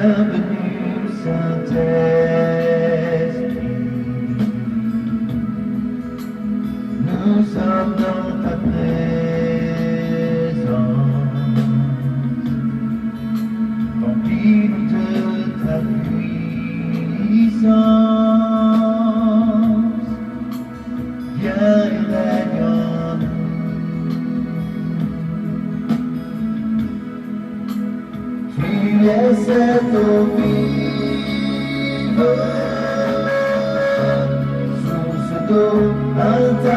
Bienvenue Saint-Esprit, nous sommes dans ta présence, remplis de ta puissance, viens et règne en nous. Tu es cette eau vive, source d'eau intarissable,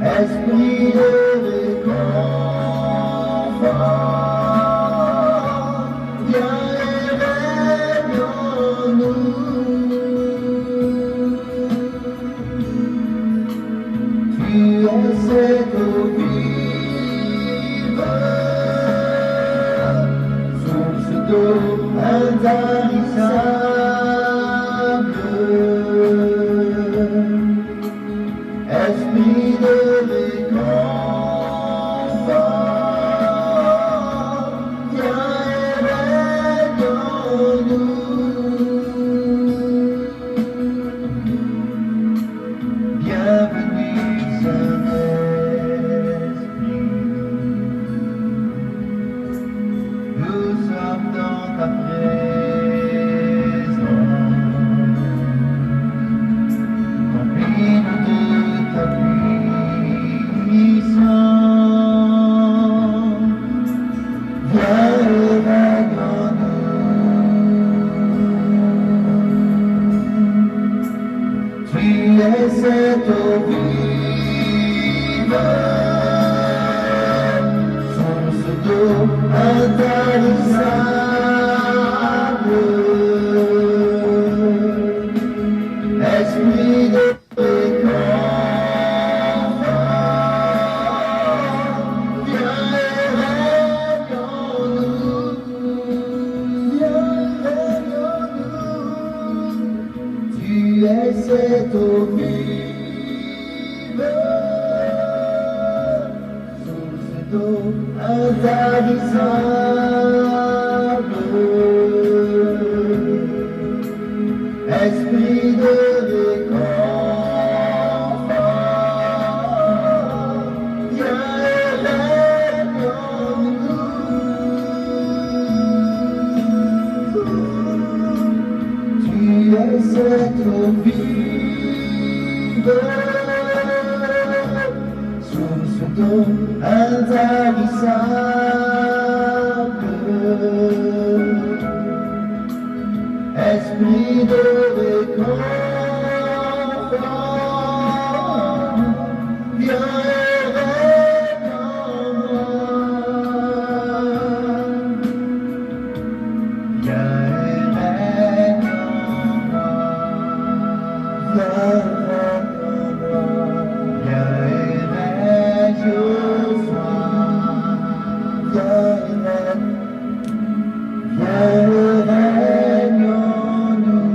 esprit de réconfort, viens et règne en nous. Tu es cette eau vive, source d'eau intarissable, esprit de réconfort, viens et règne en nous. Bienvenue Saint-Esprit, nous sommes dans ta présence, remplis de ta puissance, viens et règne en nous. Tu es cette eau vive, source d'eau intarissable, esprit de réconfort, viens et règne en nous, viens et règne en nous. Tu es cette eau vive, source d'eau intarissable, esprit de réconfort, viens et règne en nous. Tu es cette eau vive, source d'eau intarissable, esprit de réconfort, viens et règne en moi. Viens et règne en moi. Viens et règne en moi. Viens et règne ce soir. Viens et règne. Viens et règne en nous.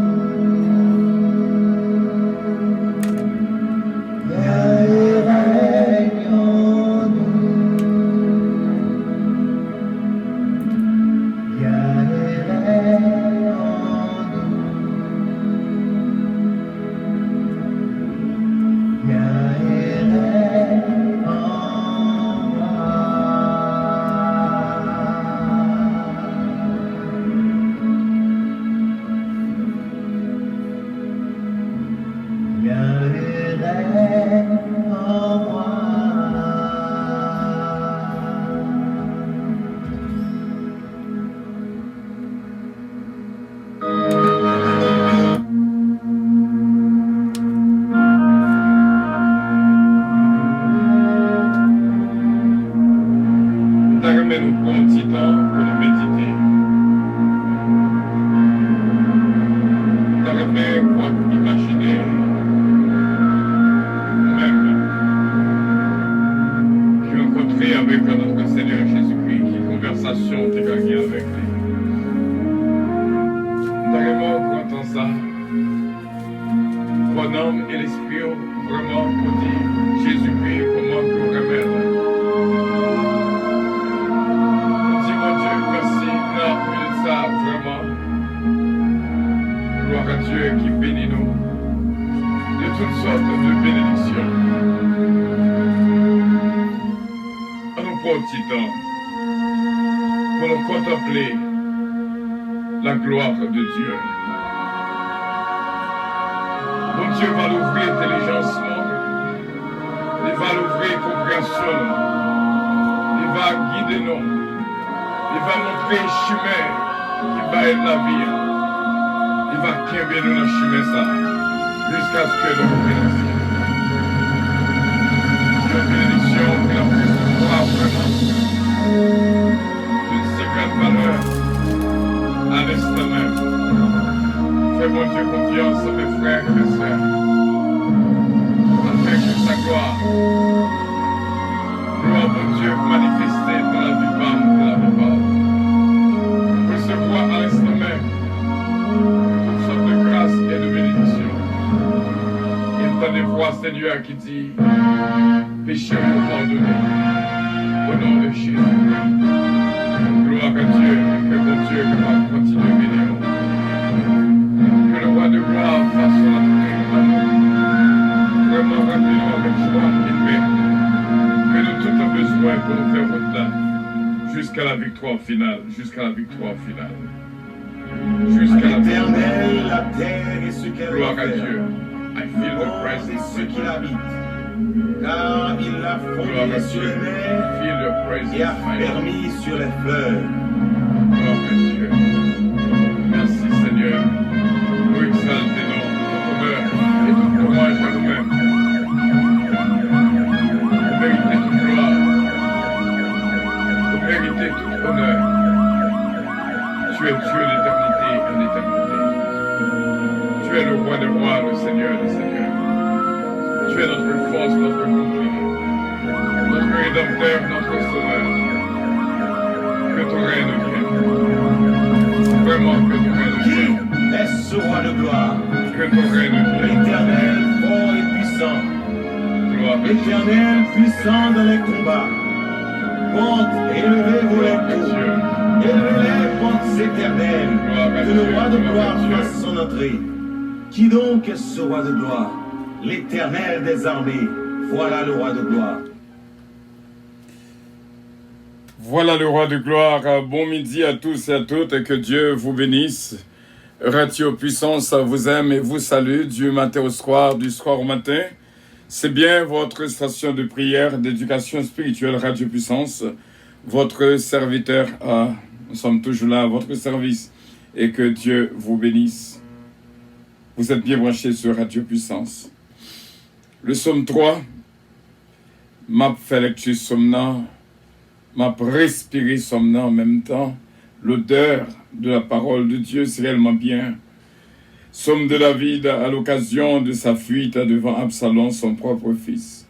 Viens et règne en nous. Viens et règne en nous. Viens et règne en moi. Viens et règne en moi. Nous prenons un petit temps pour nous méditer. Nous pour imaginer nous-mêmes qui rencontrer avec notre Seigneur Jésus-Christ, qui conversation t'es gagné avec lui. Carrément, pour entendre ça, bonhomme et l'esprit vraiment pour dire Jésus-Christ, comment que vous remettre. court temps pour nous contempler la gloire de Dieu. Mon Dieu va l'ouvrir intelligence, il va l'ouvrir compréhension, il va guider nous, il va montrer le chemin qui va être la vie. Il va camber nous dans le chemin ça, jusqu'à ce que nous bénissions. Une bénédiction que la puisse croire vraiment d'une si grande valeur à l'instant même. Fais mon Dieu confiance à mes frères et mes sœurs, afin que sa gloire, mon Dieu, manifestée dans la vie basse de la vie basse, recevoir à l'instant même toutes sortes de grâce et de bénédiction. Il t'a des voix, Seigneur, qui dit péché vous pardonné au nom de Jésus. Gloire à Dieu, que mon Dieu va continuer à bénir nous. Que le roi de gloire fasse son entrée à nous. Vraiment remplis-nous avec joie et paix. Que de tout nos besoins pour nous faire au-delà, jusqu'à la victoire finale, jusqu'à la victoire finale. Jusqu'à la Éternel, la terre et ce qu'elle gloire à fait. Dieu. I feel the presence Ce of qu'il God. habite. Car il l'a Gloire à fondé sur Dieu. les mers Feel your presence, et a my God. permis sur les fleuves. Gloire à Dieu. Merci Seigneur. Nous exaltons notre honneur et toute louange à nous-mêmes. Vous méritez toute gloire. Vous méritez tout honneur. Tu es Dieu d'éternité en éternité. Tu es le roi des rois, le Seigneur des seigneurs. Tu es notre force, notre bouclier, notre rédempteur, notre sauveur. Que ton règne vienne. Vraiment que ton règne Qui vienne. est ce roi de gloire? Que ton règne vienne. L'Éternel, fort et puissant. Gloire à L'Éternel, puissant dans les combats. Pente élevez-vous les tours. Dieu. Élevez les pentes éternelles. Que le roi de gloire fasse son entrée. Qui donc est ce roi de gloire? L'Éternel des armées. Voilà le roi de gloire. Voilà le roi de gloire. Bon midi à tous et à toutes et que Dieu vous bénisse. Radio Puissance vous aime et vous salue du matin au soir, du soir au matin. C'est bien votre station de prière, d'éducation spirituelle Radio Puissance. Votre serviteur, nous sommes toujours là à votre service et que Dieu vous bénisse. Vous êtes bien branchés sur Radio Puissance. Le psaume 3, m'a fait lecture somnant, m'a respiré somnant en même temps. L'odeur de la parole de Dieu, c'est réellement bien. Psaume de David à l'occasion de sa fuite devant Absalom, son propre fils.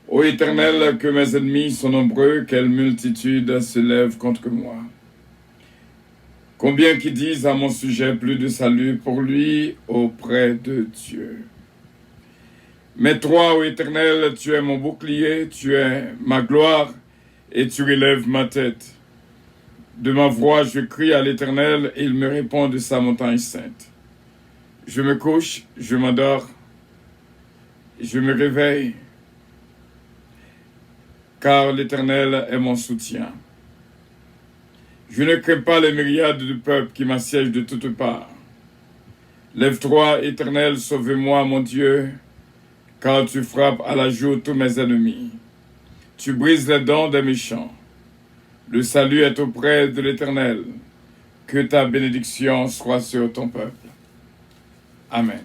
Ô Éternel, que mes ennemis sont nombreux, quelle multitude se lève contre moi. Combien qui disent à mon sujet plus de salut pour lui auprès de Dieu. Mais toi, ô Éternel, tu es mon bouclier, tu es ma gloire et tu relèves ma tête. De ma voix, je crie à l'Éternel et il me répond de sa montagne sainte. Je me couche, je m'endors, je me réveille, car l'Éternel est mon soutien. Je ne crains pas les myriades de peuples qui m'assiègent de toutes parts. Lève-toi, Éternel, sauve-moi, mon Dieu, car tu frappes à la joue tous mes ennemis. Tu brises les dents des méchants. Le salut est auprès de l'Éternel. Que ta bénédiction soit sur ton peuple. Amen.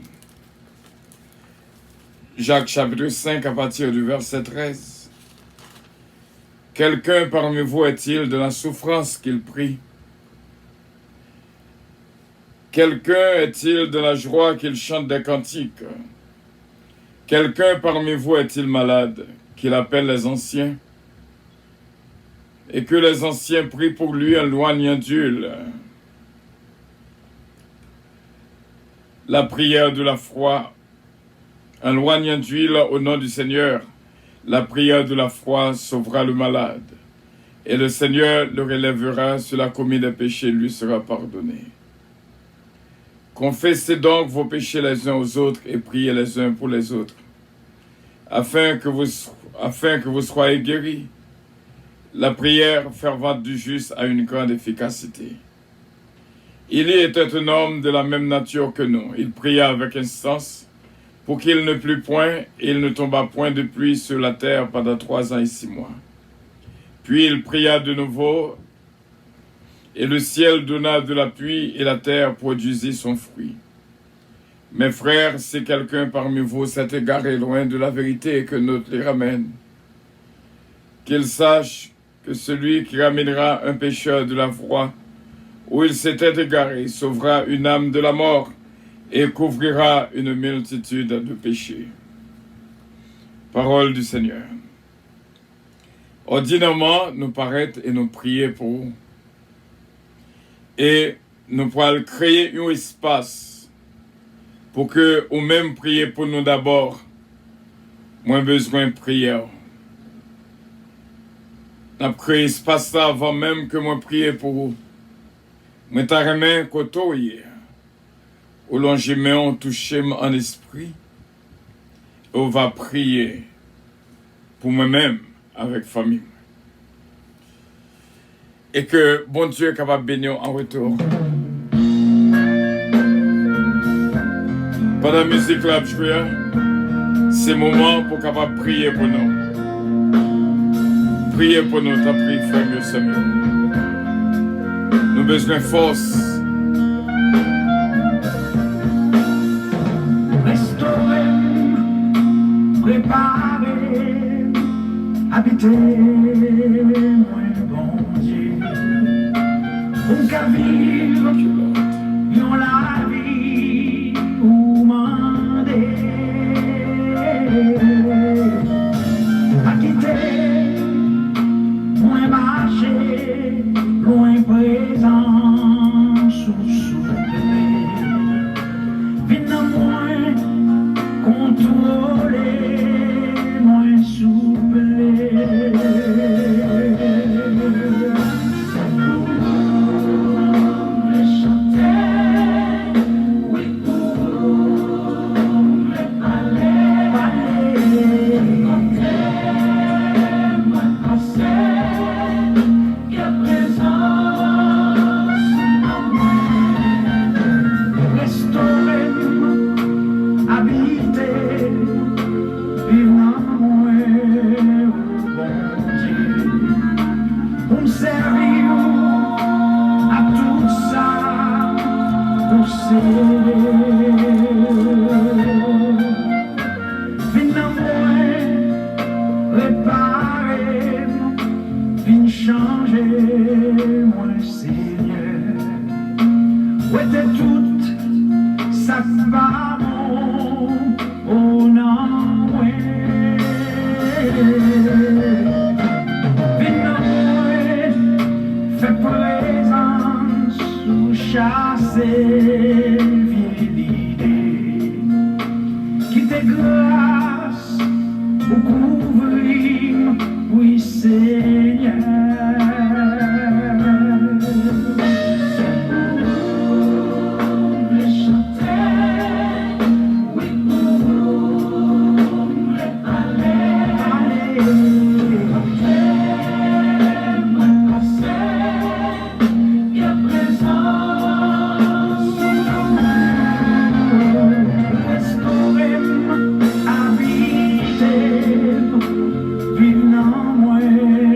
Jacques chapitre 5 à partir du verset 13. Quelqu'un parmi vous est-il de la souffrance qu'il prie? Quelqu'un est-il de la joie qu'il chante des cantiques? Quelqu'un parmi vous est-il malade, qu'il appelle les anciens? Et que les anciens prient pour lui en louange et en dul. La prière de la foi, en louange et en dul au nom du Seigneur. La prière de la foi sauvera le malade, et le Seigneur le relèvera sur la commis des péchés, lui sera pardonné. Confessez donc vos péchés les uns aux autres et priez les uns pour les autres, afin que vous soyez guéris. La prière fervente du juste a une grande efficacité. Il y était un homme de la même nature que nous. Il pria avec instance pour qu'il ne plût point, et il ne tomba point de pluie sur la terre pendant 3 ans et 6 mois. Puis il pria de nouveau, et le ciel donna de la pluie, et la terre produisit son fruit. Mes frères, si quelqu'un parmi vous s'est égaré loin de la vérité et que notre les ramène, qu'il sache que celui qui ramènera un pécheur de la voie où il s'était égaré sauvera une âme de la mort et couvrira une multitude de péchés. Parole du Seigneur. Ordinairement, nous paraître et nous prier pour vous. Et nous pourrons créer un espace pour que, ou même prier pour nous d'abord, moins besoin de prière. Nous avons créé espace là avant même que moi prier pour vous. Moi t'ai remis koto hier. Où l'on j'aimais on touché en esprit. Et on va prier pour moi-même avec famille. Et que bon Dieu est capable de bénir en retour. Pendant la musique là, c'est le moment pour capable prier pour nous. Priez pour nous, t'as prié, frère, mieux, c'est mieux. Nous avons besoin de force. Restaurer, préparer, habiter, moi, bon Dieu. On qu'à vivre, yon la vie, ou mander. À quitter. Marcher, loin présent, sous-soufflé. Vite moins contrôler, moins souffler. Chanter, oui, vive non moins.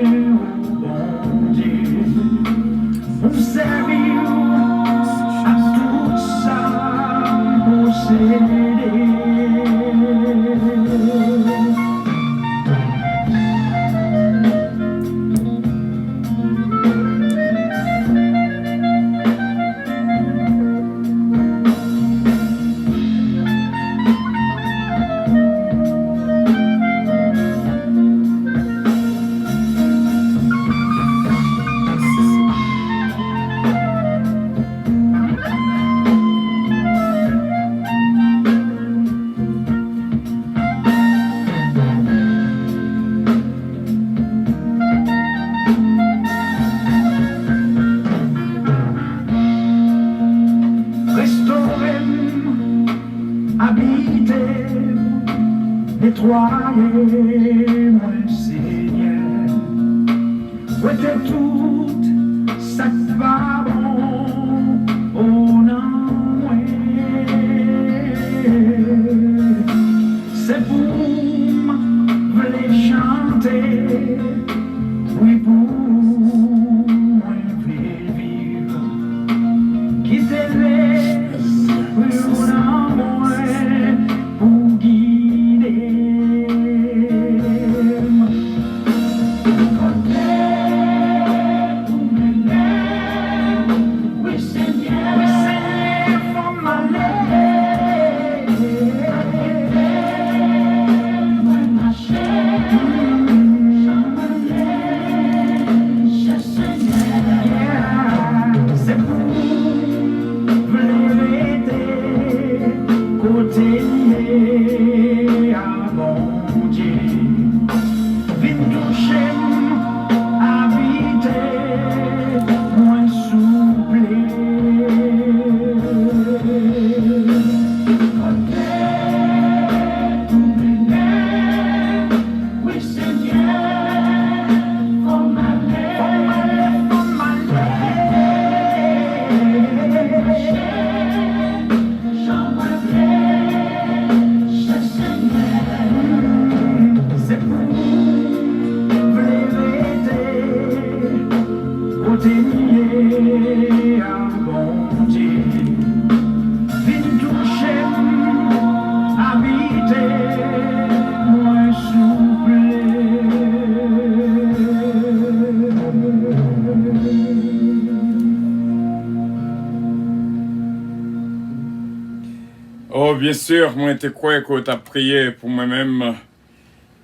bien sûr, moi, je crois que tu as prié pour moi-même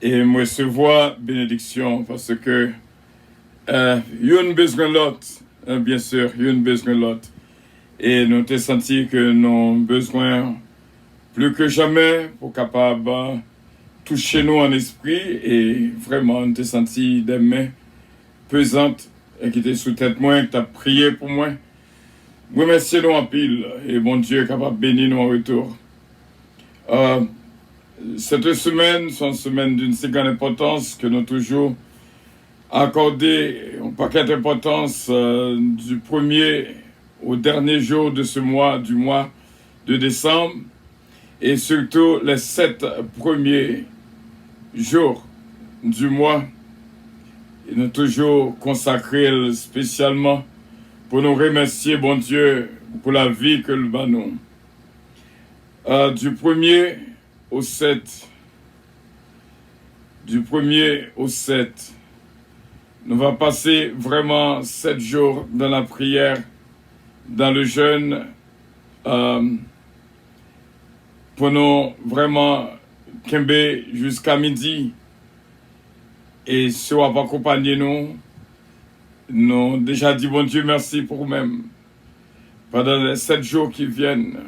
et moi, recevoir bénédiction parce que il y a besoin de l'autre, bien sûr, il y a besoin de l'autre. Et nous avons senti que nous avons besoin plus que jamais pour capable toucher nous en esprit et vraiment, nous avons senti des mains pesantes et qui étaient sous tête moi, que tu as prié pour moi. Remerciez nous en pile et bon Dieu est capable de bénir nous en retour. Cette semaine, c'est une semaine d'une si grande importance que nous toujours accordé un paquet d'importance du premier au dernier jour de ce mois, du mois de décembre, et surtout les 7 premiers jours du mois. Et nous toujours consacré spécialement pour nous remercier, bon Dieu, pour la vie que le bat nous. Du 1er au 7, nous allons passer vraiment 7 jours dans la prière, dans le jeûne, pour nous vraiment camber jusqu'à midi. Et si on va pas accompagner nous, nous déjà dit bon Dieu merci pour vous-même pendant les 7 jours qui viennent.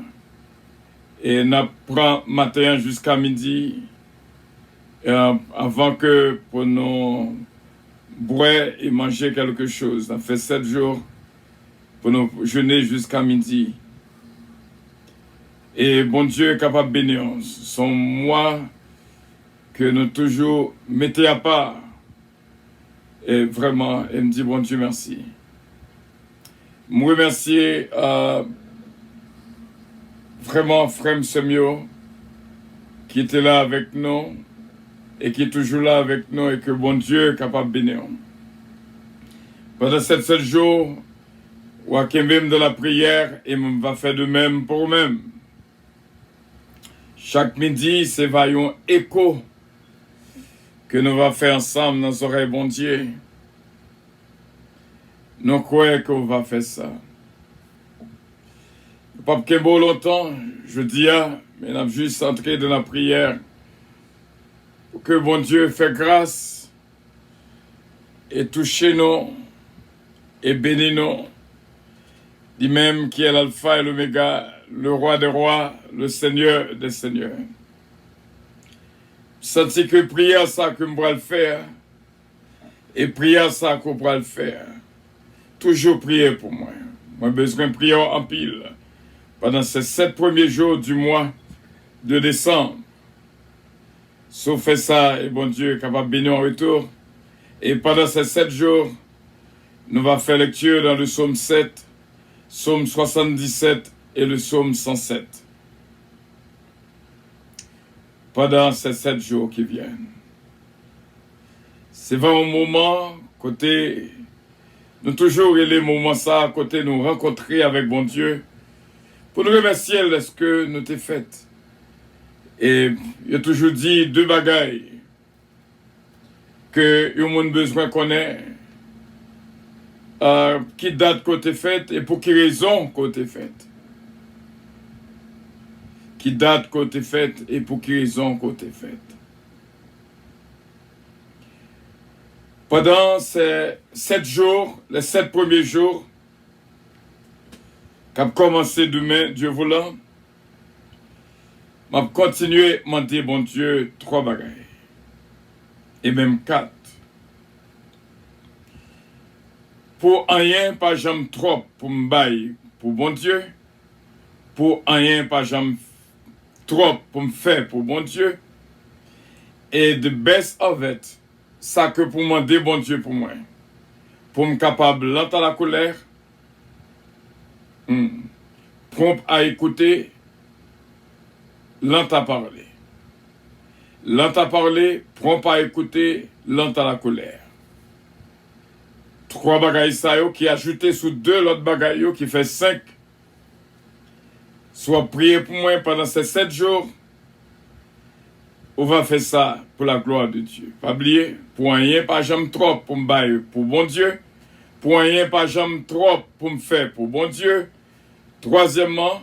Et nous prenons matin jusqu'à midi avant que pour nous boire et manger quelque chose. On fait 7 jours pour nous jeûner jusqu'à midi. Et bon Dieu est capable de bénir. Son mois que nous toujours mettons à part. Et vraiment, il me dit bon Dieu merci. Je remercie vraiment frère Semio qui était là avec nous et qui est toujours là avec nous et que bon Dieu est capable de bénir. Pendant ces 7 jours, ou à même de la prière et on va faire de même pour nous-mêmes. Chaque midi, c'est un écho que nous allons faire ensemble dans nos oreilles, bon Dieu. Nous croyons qu'on va faire ça. Pas que beau longtemps, je dis, mais nous avons juste entré dans la prière pour que bon Dieu fait grâce et touche nous et bénisse nous. Dit même qui est l'alpha et l'oméga, le roi des rois, le seigneur des seigneurs. Senti que prière ça que je vais le faire et prière ça qu'on va le faire. Toujours prier pour moi. Moi besoin de prier en pile pendant ces 7 premiers jours du mois de décembre. Sauf fait ça et bon Dieu est capable de bénir en retour. Et pendant ces 7 jours, nous allons faire lecture dans le psaume 7, psaume 77 et le psaume 107. Pendant ces 7 jours qui viennent. C'est vraiment un moment, côté, nous toujours les moments ça, côté nous rencontrer avec bon Dieu, pour nous remercier de ce que nous t'ai fait. Et il a toujours dit 2 bagailles que le monde besoin connaît, qui date côté fait et pour quelle raison côté fait. Qui date côté fait et pour quelle raison côté fait. Pendant ces 7 jours, les 7 premiers jours, qui ont commencé demain, Dieu voulant, je vais continuer à demander, bon Dieu, 3 bagailles. Et même 4. Pour rien, pas jamais trop pour me bailler pour bon Dieu. Pour rien, pas jamais trop pour me faire pour bon Dieu. Et the best of it, ça que pour demander bon Dieu pour moi. Pour me capable d'entendre la colère. Prompt à écouter. Lent à parler. Lent à parler, prompt à écouter, lent à la colère. 3 bagailles ça qui ajouté sous 2 l'autre bagailles qui fait 5. Soit prier pour moi pendant ces 7 jours. On va faire ça pour la gloire de Dieu. Pas oublier, pour rien pas jamais trop pour me bailler pour bon Dieu. Pour rien pas jamais trop pour me faire pour bon Dieu. Troisièmement,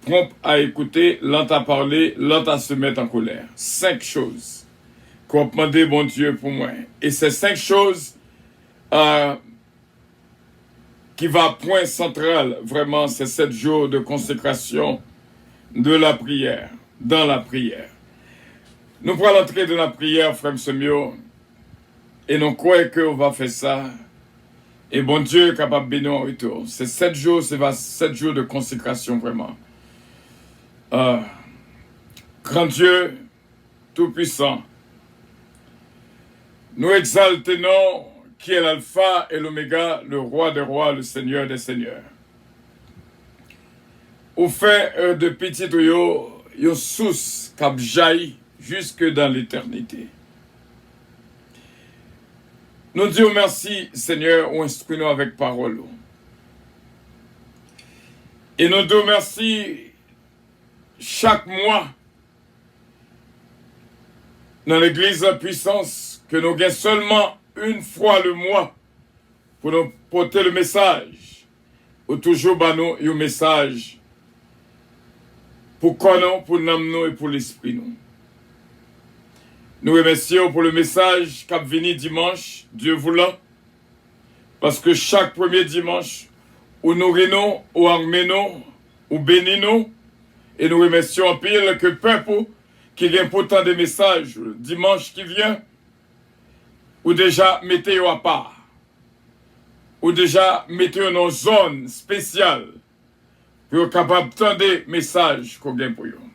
prompt à écouter, lent à parler, lent à se mettre en colère. 5 choses qu'on va demander, bon Dieu, pour moi. Et ces 5 choses qui va point central, vraiment, c'est 7 jours de consécration de la prière, dans la prière. Nous prenons l'entrée de la prière, frère Semio, et nous croyons qu'on va faire ça. Et bon Dieu est capable de bénir en retour. C'est 7 jours, c'est 7 jours de consécration, vraiment. Grand Dieu, Tout-Puissant, nous exaltons qui est l'alpha et l'oméga, le roi des rois, le seigneur des seigneurs. Au fait de petit tuyau, une source qui jaillit jusque dans l'éternité. Nous disons merci, Seigneur, ou instruis-nous avec parole. Et nous disons merci chaque mois dans l'église de puissance que nous gagnons seulement une fois le mois pour nous porter le message. Ou toujours nous un message pour nous, pour nous et pour l'esprit nous. Nous remercions pour le message qui a venu dimanche, Dieu voulant, parce que chaque premier dimanche, où nous rénons, ou armenons, ou bénissons, et nous remercions en pile que peuple qui vient pourtant des messages dimanche qui vient, ou déjà mettez à part, ou déjà mettez dans une zone spéciale pour être capable d'entendre des messages qu'on gagne pour vous.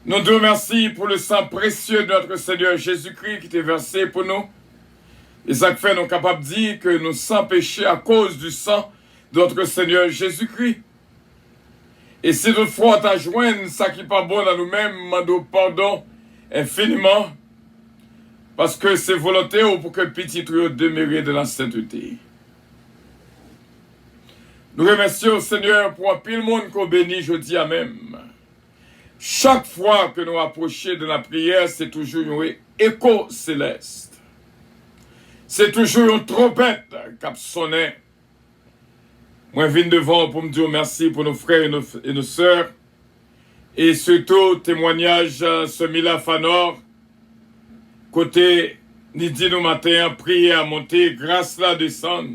Nous te remercions pour le sang précieux de notre Seigneur Jésus-Christ qui était versé pour nous. Et ça fait nous capables de dire que nous sommes péchés à cause du sang de notre Seigneur Jésus-Christ. Et si toutefois tu as joint ça qui n'est pas bon à nous-mêmes, demandons pardon infiniment. Parce que c'est volonté pour que petit trio demeure de la sainteté. Nous remercions Seigneur pour un pile monde qu'on bénit jeudi à même. Chaque fois que nous approchons de la prière, c'est toujours un écho céleste. C'est toujours une trompette qui sonne. Moi, je viens devant pour me dire merci pour nos frères et nos sœurs. Et surtout, témoignage Semila Fanor. Côté, ni dit nous matin, prier à monter, grâce là descendre.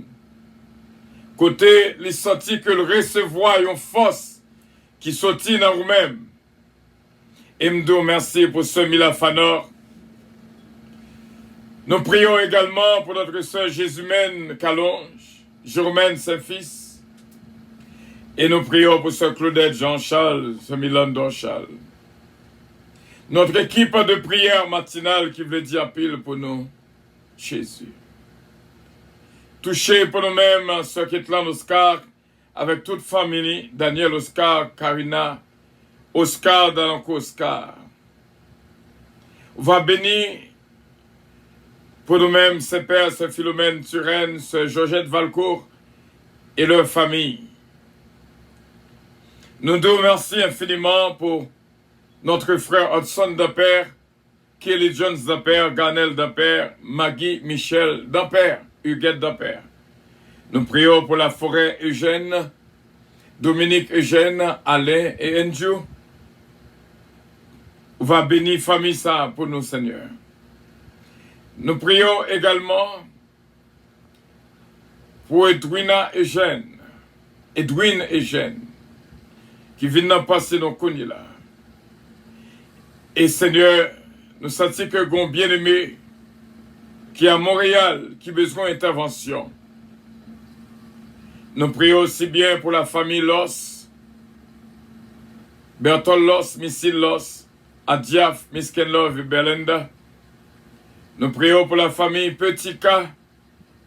Côté, les sentis que le recevoir une force qui sortit dans nous-mêmes. Et me dis merci pour Semila Fanor. Nous prions également pour notre sœur Jésumène Calonge, Germaine Saint-Fils. Et nous prions pour sœur Claudette Jean-Charles, sœur Milan Dorchal. Notre équipe de prière matinale qui veut dire pile pour nous, Jésus. Touché pour nous-mêmes, sœur Ketlan Oscar, avec toute famille, Daniel Oscar, Karina, Oscar, Dalanco Oscar. On va bénir pour nous-mêmes, ses pères, ses Philomène Turenne, ses Georgette Valcourt et leur famille. Nous nous remercions infiniment pour notre frère Hudson Damper, Kelly Jones Damper, Garnel Damper, Maggie Michel Damper, Huguette Damper. Nous prions pour la forêt Eugène, Dominique Eugène, Alain et Andrew. On va bénir famille ça pour nous, Seigneur. Nous prions également pour Edwina Eugène, qui vient de passer dans le là. Et Seigneur, nous sentons que nous bien-aimé qui est à Montréal, qui a besoin d'intervention. Nous prions aussi bien pour la famille Loss, Bertol Loss, Missile Loss, Adiaf, Misken Love et Belinda. Nous prions pour la famille Petit-K,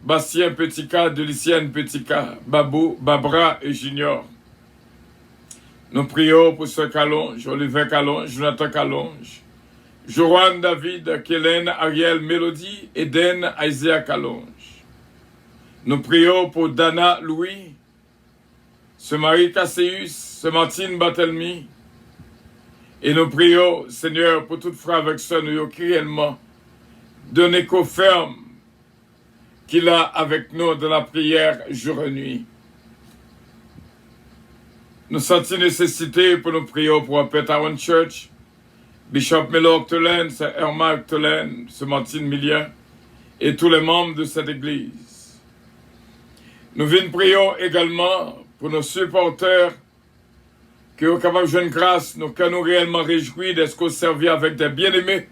Bastien Petit-K, Delicienne Petit-K, Babou, Babra et Junior. Nous prions pour Sœur Calonge, Olivier Calonge, Jonathan Calonge, Joanne David, Kélène, Ariel, Mélodie, Eden, Isaiah Calonge. Nous prions pour Dana Louis, Sœur Marie Casséus, Sœur Martine Batelmi. Et nous prions, Seigneur, pour toute frère avec sœur, nous qui réellement d'un écho ferme qu'il a avec nous de la prière jour et nuit. Nous sentons nécessité pour nous prier pour Petawan Church, Bishop Melo Octolen, Sir Herma Octolen, Sir Martin Millien et tous les membres de cette église. Nous venons prier également pour nos supporters qui sont capables de jouer une grâce, nous nous réellement réjouis d'être servis avec des bien-aimés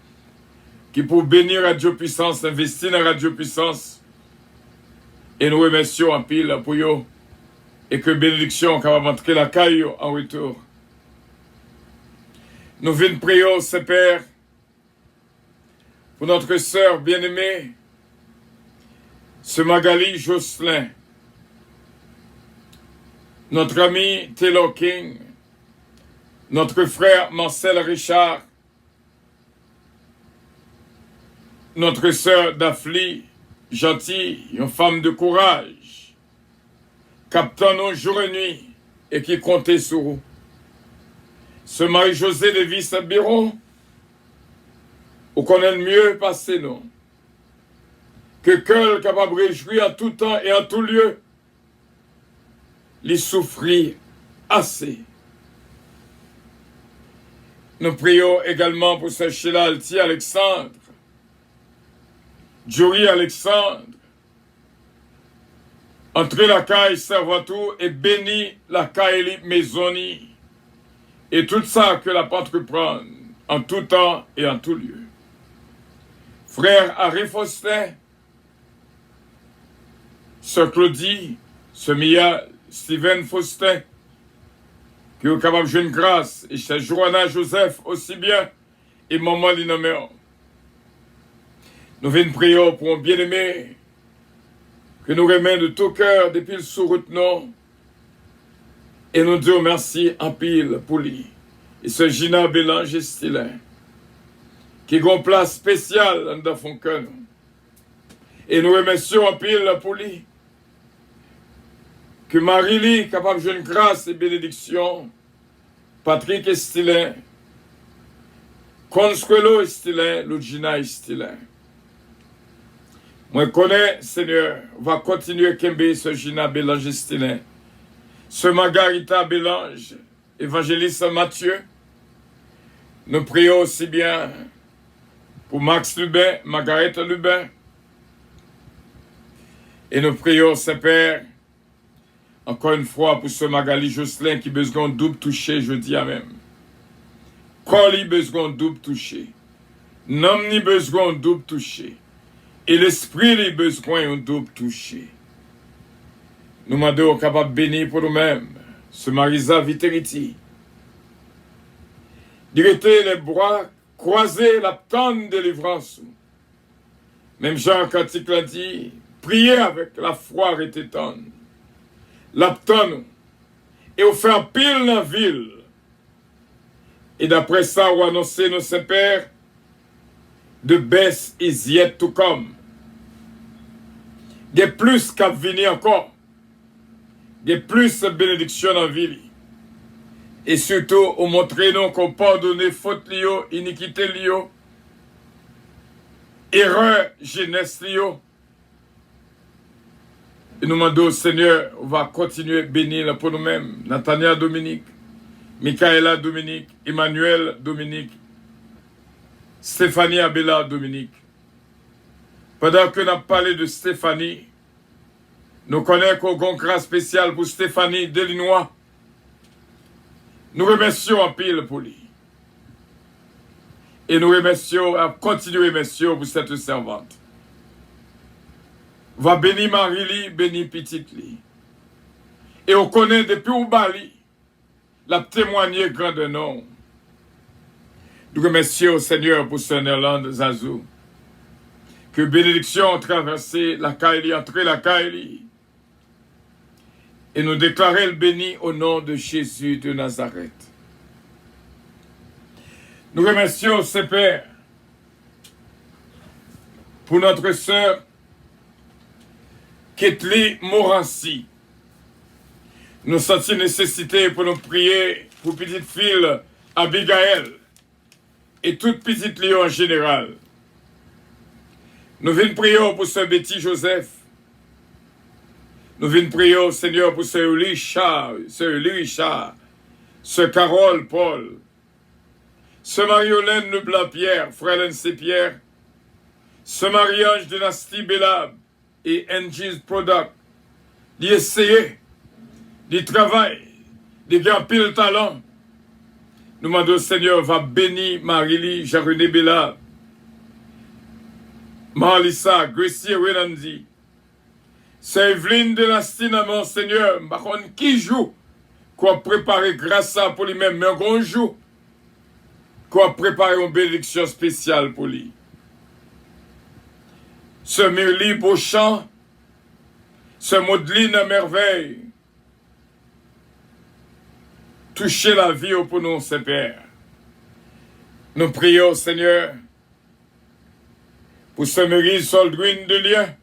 qui pour bénir Radio Puissance, investir dans Radio Puissance. Et nous remercions en pile pour eux et que bénédiction capable d'entrer la caille en retour. Nous venons prier, Père, pour notre sœur bien-aimée, ce Magali Jocelyn, notre ami Taylor King, notre frère Marcel Richard, notre sœur Daphne, gentille, une femme de courage, captant nos jour et nuit et qui comptait sur vous. Ce Marie-Josée de Vice-Biron, ou qu'on aime mieux passer, non? Que cœur capable de réjouir en tout temps et en tout lieu, les souffrir assez. Nous prions également pour ce Sheila Alti Alexandre, Jory Alexandre, entrez la caille Servatou et bénis la caille Maisoni et tout ça que la porte reprend en tout temps et en tout lieu. Frère Harry Faustin, Sœur Claudie, Sœur Mia, Steven Faustin, qui est capable de jouer une grâce, et c'est Joanna Joseph aussi bien, et Maman Linoméon. Nous venons prier pour un bien-aimé que nous remet de tout cœur depuis le sous-route non. Et nous disons merci en pile pour lui. Et ce Gina Bélange Estilin, qui a une place spéciale dans son cœur. Et nous remercions en pile pour lui. Que Marie-Lie, capable de jouer une grâce et bénédiction, Patrick Estilin, Consuelo Estilin, Lugina Estilin. Moi, je connais, Seigneur, va continuer à Kembe, ce Gina Bélange Estilin, ce Margarita Bélange, évangéliste Mathieu. Nous prions aussi bien pour Max Lubin, Margaret Lubin. Et nous prions, Saint-Père, encore une fois pour ce Magali Jocelyn qui a besoin de double toucher, je dis à même. Quand il a besoin de double toucher, l'homme a besoin de double toucher. Et l'esprit a besoin de double toucher. Nous demandons capable de bénir pour nous-mêmes ce Marisa Viteriti. Directer les bras croisés, la tente de délivrance. Même Jean Cantique l'a dit, priez avec la foi et tendre. L'abtonne et on fait un pile dans la ville. Et d'après ça, on annonce nos Saint-Père de baisse is yet to come. Il y a plus qu'à venir encore. Il y a plus de bénédiction dans la ville. Et surtout, on montre nous qu'on pardonne faute lio, iniquité lio, erreur jeunesse lio. Et nous demandons au Seigneur, on va continuer à bénir pour nous-mêmes. Nathania Dominique, Michaela Dominique, Emmanuel Dominique, Stéphanie Abela Dominique. Pendant que nous avons parlé de Stéphanie, nous connaissons qu'on a une grâce spéciale pour Stéphanie Delinois. Nous remercions en pile pour lui. Et nous remercions, à continuer remercions pour cette servante. Va bénir Marie-Lie, bénir Petite-Lie. Et on connaît depuis au Bali, la témoigner grand nom. Nous remercions au Seigneur pour ce Néerlande Zazou. Que bénédiction a traversé la Kaili, entré la Kaili. Et nous déclarer le béni au nom de Jésus de Nazareth. Nous remercions ce Père pour notre sœur Ketli Morancy. Nous sentons nécessité pour nous prier pour petite fille Abigail et toute petite Léon en général. Nous venons prier pour ce Betty Joseph. Nous venons prier au Seigneur pour ce Richard Sœur Carole Paul, Sœur Marie-Hélène Leblanc-Pierre, Frère Lindsay Pierre, Sœur Marie-Ange Dynastie Bellab et NG's Product, d'essayer, de travail, de gagner pile talent. Nous demandons, Seigneur, va bénir Marie-Lie, Jean-René Bellab, Marlissa, Gracie Renandi, Sœur Evelyne Dynastie, mon Seigneur, par contre, qui joue, qu'on préparer grâce à pour lui-même, mais un jour, qu'on préparer une bénédiction spéciale pour lui. Sœur Mirly Beauchamp, Sœur Maudeline à merveille, toucher la vie pour nous, Seigneur. Nous prions, Seigneur, pour Sœur Marie Soldrine de Lien,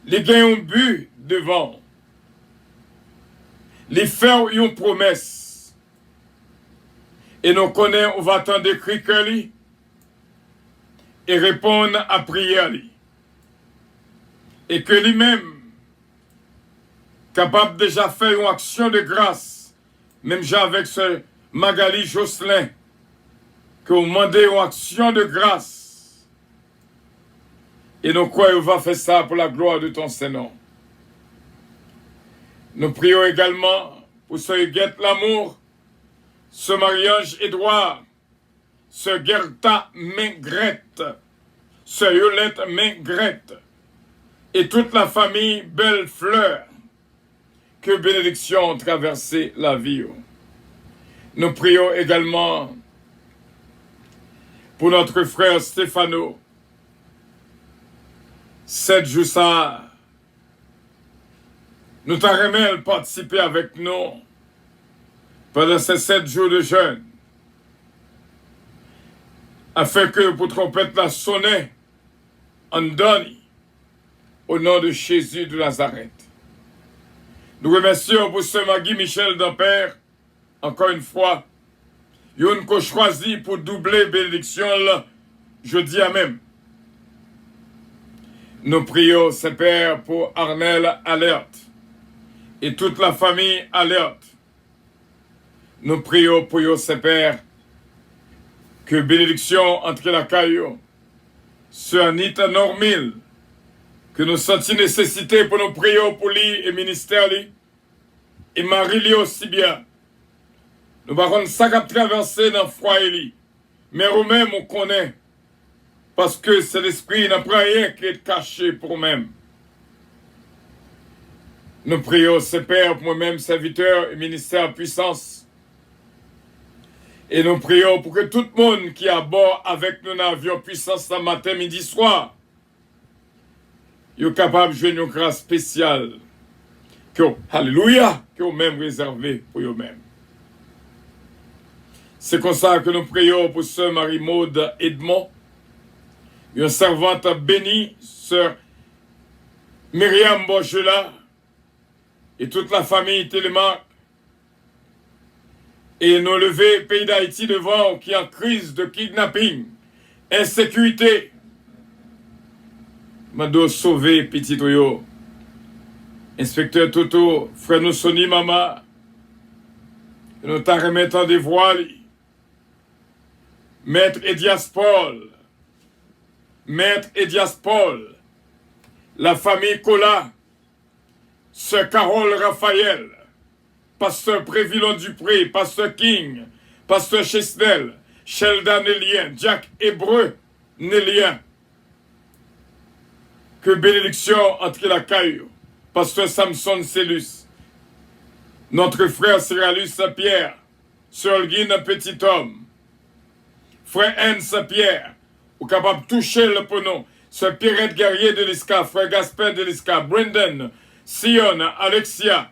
les gains ont but devant, les faire une promesse, et nous connaissons, on va attendre écrit que lui, et répondre à prière lui. Et que lui-même, capable déjà faire une action de grâce, même avec ce Magali Jocelyn, que vous demandez une action de grâce. Et nous croyons qu'on va faire ça pour la gloire de ton Seigneur. Nous prions également pour ce Huguette Lamour, ce Marie-Ange Édouard, ce Gerta Mengrette, ce Yolette Mengrette, et toute la famille Bellefleur, que bénédiction traversé la vie. Nous prions également pour notre frère Stéphano, 7 jours ça, nous t'aimerons participer avec nous pendant ces 7 jours de jeûne, afin que pour trompette la sonner en donne au nom de Jésus de Nazareth. Nous remercions pour ce Magui Michel d'Ampère, encore une fois, yon qu'on choisi pour doubler bénédiction là, jeudi à même. Nous prions, Saint-Père, pour Arnel Alerte et toute la famille Alerte. Nous prions pour vous, Saint-Père, que bénédiction entre la caillou, sur Anita Normil, que nous sentons nécessité pour nous prier pour lui et ministère lui, et Marie-Lie aussi bien. Nous ne ça qu'à traverser dans le foyer lui, mais nous-mêmes on connaît, parce que c'est l'esprit n'a pas rien qui est caché pour nous-mêmes. Nous prions, Père, pour moi-même, serviteur et ministère puissance. Et nous prions pour que tout le monde qui est à bord avec nous dans l'avion puissance ce matin, midi, soir, est capable de jouer une grâce spéciale. Alléluia, que vous-même réservé pour vous-même. C'est comme ça que nous prions pour Sœur Marie-Maude Edmond, une servante bénie, Sœur Myriam Bochela, et toute la famille Télémac, et nous lever pays d'Haïti devant qui est en crise de kidnapping, insécurité. Mado sauver petit Toyo, inspecteur Toto, frère nous Soni Mama, nous t'en remettant des voiles, Maître Edias Paul, la famille Cola, Sœur Carole Raphaël, Pasteur Prévillon Dupré, Pasteur King, Pasteur Chesnel, Shelda Nélien, Jack Hébreu Nélien. Que bénédiction entre la caille, Pasteur Samson Célus, notre frère Cyralus Saint-Pierre, Sœur Olguine Petit Homme, Frère Anne Saint-Pierre, ou capable de toucher le ponon, Sœur Pierrette Guerrier de l'Isca, Frère Gaspard de l'Isca, Brendan, Sion, Alexia.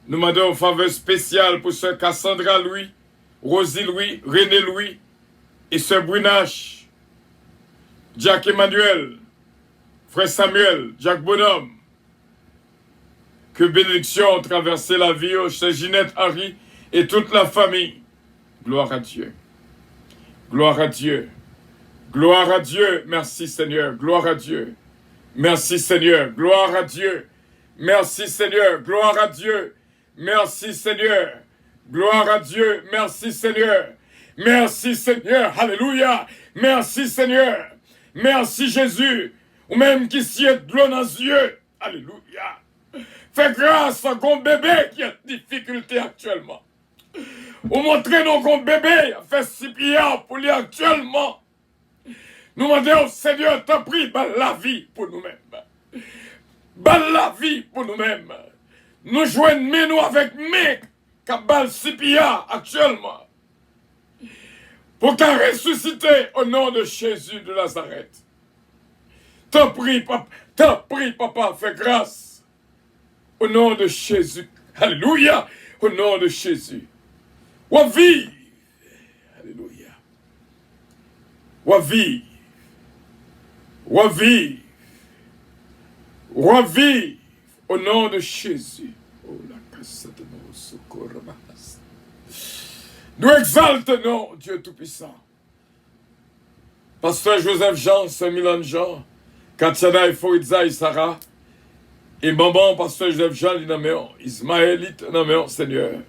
Nous demandons une faveur spéciale pour Sœur Cassandra Louis, Rosie Louis, René Louis et Sœur Brunache, Jack Emmanuel, Frère Samuel, Jacques Bonhomme. Que bénédiction traverse la vie chez Ginette Henry et toute la famille. Gloire à Dieu. Gloire à Dieu. Gloire à Dieu. Merci Seigneur. Gloire à Dieu. Merci Seigneur. Gloire à Dieu. Merci Seigneur. Gloire à Dieu. Merci Seigneur. Gloire à Dieu. Merci Seigneur. Merci Seigneur. Alléluia. Merci Seigneur. Merci Jésus. Ou même qui s'y est de l'eau dans les yeux. Alléluia. Fais grâce à ton bébé qui a des difficultés actuellement. Ou montrer nos qu'on bébé fait si prières pour lui actuellement. Nous demandons, Seigneur, t'as pris la vie pour nous-mêmes. La vie pour nous-mêmes. Nous joignons nous avec mes qui bal si prières actuellement. Pour qu'elle ressuscite au nom de Jésus de Nazareth. T'as pris, papa, fais grâce. Au nom de Jésus. Alléluia. Au nom de Jésus. Wa vive. Alléluia. Wa vive. Wa vive. Wa vive. Au nom de Jésus. Oh la casse de nos secours. Nous exaltons Dieu Tout-Puissant. Pasteur Joseph Jean, Saint-Milan Jean, Katiana et Foridza et Sarah, et maman, Pasteur Joseph Jean, Ismaélite, Seigneur.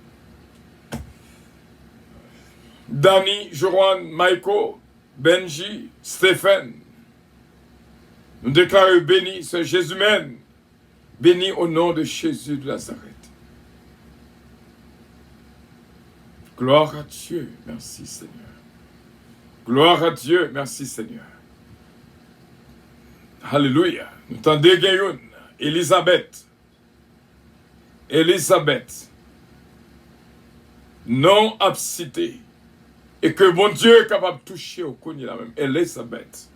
Danny, Joran, Michael, Benji, Stéphane. Nous déclarons béni, c'est Jésus même. Béni au nom de Jésus de Nazareth. Gloire à Dieu, merci Seigneur. Gloire à Dieu, merci Seigneur. Alléluia. Nous tendez Gayoun, Elisabeth. Non absité. Et que bon Dieu est capable de toucher au cogné la même. Elisabeth.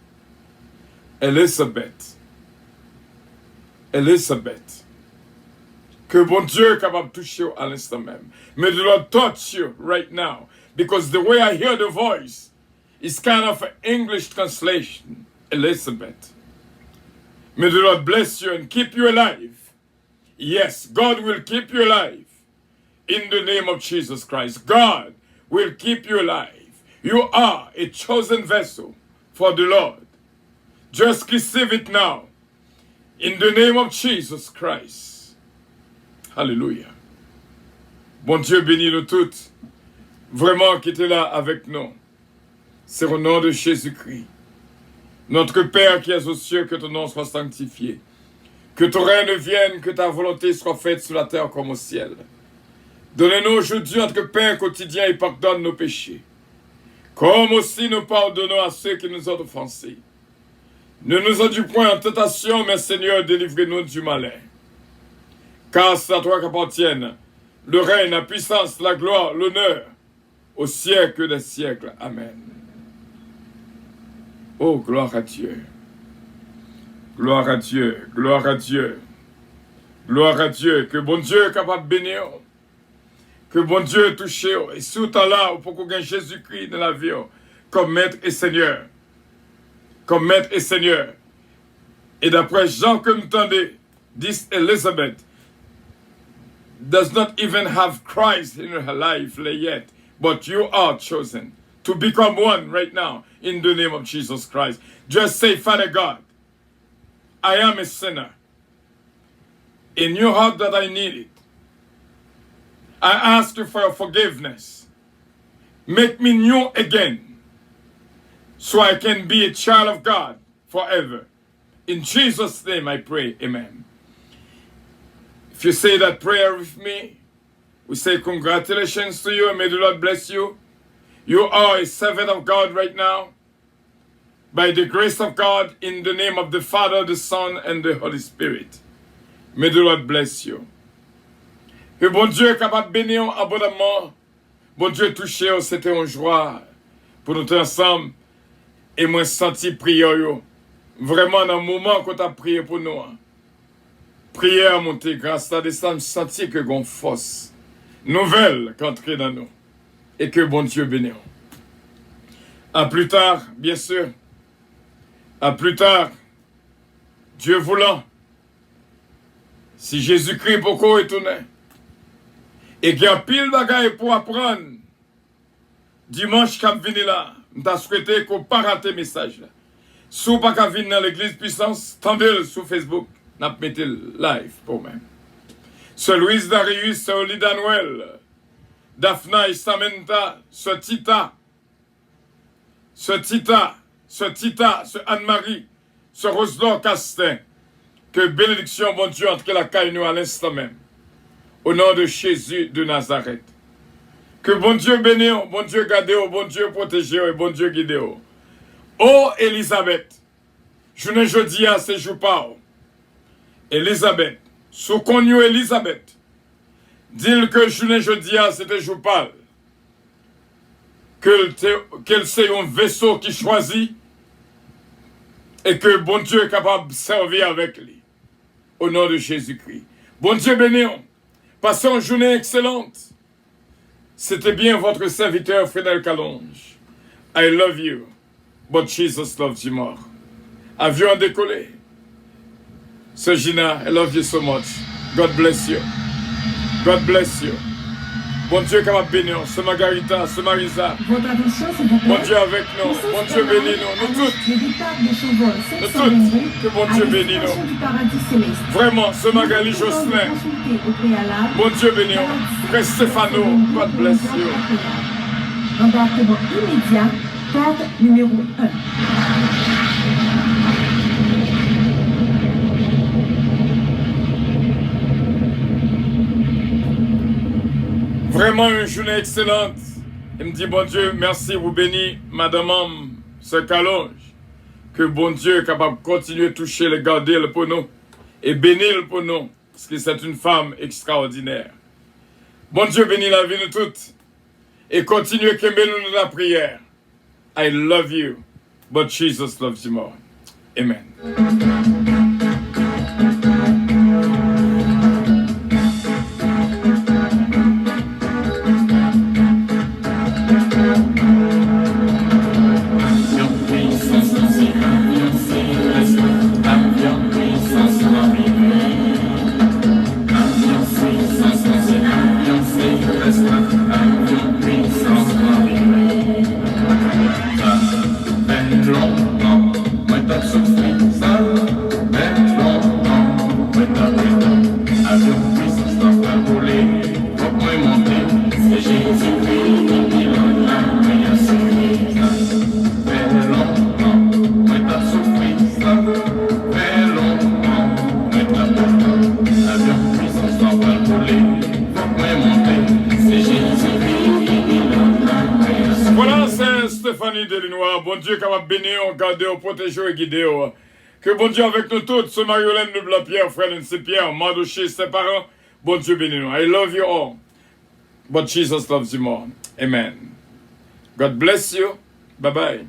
Que bon Dieu est capable de toucher à l'instant même. May the Lord touch you right now. Because the way I hear the voice is kind of an English translation. Elizabeth. May the Lord bless you and keep you alive. Yes, God will keep you alive. In the name of Jesus Christ. God will keep you alive. You are a chosen vessel for the Lord. Just receive it now. In the name of Jesus Christ. Alléluia. Bon Dieu bénit nous toutes. Vraiment qui était là avec nous. C'est au nom de Jésus-Christ. Notre Père qui es aux cieux, que ton nom soit sanctifié. Que ton règne vienne, que ta volonté soit faite sur la terre comme au ciel. Donnez-nous aujourd'hui notre pain quotidien et pardonne nos péchés. Comme aussi nous pardonnons à ceux qui nous ont offensés. Ne nous induis point en tentation, mais Seigneur, délivrez-nous du malin. Car c'est à toi qu'appartiennent le règne, la puissance, la gloire, l'honneur, au siècle des siècles. Amen. Oh, gloire à Dieu. Gloire à Dieu, gloire à Dieu. Gloire à Dieu, que bon Dieu est capable de bénir. Que bon Dieu touche. Et surtout là, pour qu'on gagne Jésus-Christ dans la vie, comme maître et Seigneur. Comme maître et Seigneur. Et d'après Jean que nous entendez, this Elizabeth does not even have Christ in her life yet, but you are chosen to become one right now in the name of Jesus Christ. Just say, Father God, I am a sinner. In your heart that I need it. I ask you for your forgiveness. Make me new again so I can be a child of God forever. In Jesus' name I pray, amen. If you say that prayer with me, we say congratulations to you and may the Lord bless you. You are a servant of God right now. By the grace of God, in the name of the Father, the Son, and the Holy Spirit. May the Lord bless you. Que bon Dieu est capable de bénir abondamment. Bon Dieu touché, c'était une joie pour nous tous ensemble. Et moi, senti prière. Vraiment, dans le moment qu'on a prié pour nous. Prière montée, grâce à descendre, senti que gon force nouvelle qu'entrer dans nous. Et que bon Dieu bénisse. À plus tard, bien sûr. À plus tard, Dieu voulant. Si Jésus-Christ beaucoup est tourné. Et qu'il y a pile bagaille pour apprendre. Dimanche, quand venu là, je souhaité qu'on ne pas rater le message. Si vous ne pas venir dans l'église puissance, tendez-le sur Facebook. N'a pas mis live pour même. Sir Luis Darius, Sir Oli Danuel, Daphna Istamenta, Sir Tita, Sir Anne-Marie, Sir Roselor Castin, que bénédiction, bon Dieu, entre la caille nous à l'instant même. Au nom de Jésus de Nazareth. Que bon Dieu bénisse, bon Dieu garde, bon Dieu protège et bon Dieu guide. Oh Elisabeth, je ne jeudi à ces jours pas. Elisabeth, sous connu Elisabeth, dis que je ne jeudi à ces jours pas. Que c'est un vaisseau qui choisit et que bon Dieu est capable de servir avec lui. Au nom de Jésus-Christ. Bon Dieu béni. Passez une journée excellente. C'était bien votre serviteur Frédéric Calonge. I love you, but Jesus loves you more. Avion décollé. Sir Gina, I love you so much. God bless you. God bless you. Bon Dieu capable bénir. C'est Margarita, c'est Marisa. Votre attention, s'il vous plaît. Bon Dieu avec nous. Bon Dieu bénis nous. Nous toutes. Nous toutes. Que bon Dieu bénisse nous. Vraiment, c'est Magali Jocelyn. Bon Dieu bénis nous. Frère Stéphano, God bless you. Embarquement immédiat, porte numéro 1. Vraiment une journée excellente. Il me dit, bon Dieu, merci, vous bénis, Madame Sœur Calonge. Que bon Dieu est capable de continuer à toucher, le garder pour nous et bénir pour nous. Parce que c'est une femme extraordinaire. Bon Dieu bénit la vie de toutes. Et continue à nous dans la prière. I love you, but Jesus loves you more. Amen. Bon Dieu capable de bénir, garder, protéger et guider. Que bon Dieu avec nous tous, ce Mariolène de Blanc-Pierre, frère de Pierre, Mandouché, ses parents, bon Dieu bénit nous. I love you all, but Jesus loves you more. Amen. God bless you. Bye-bye.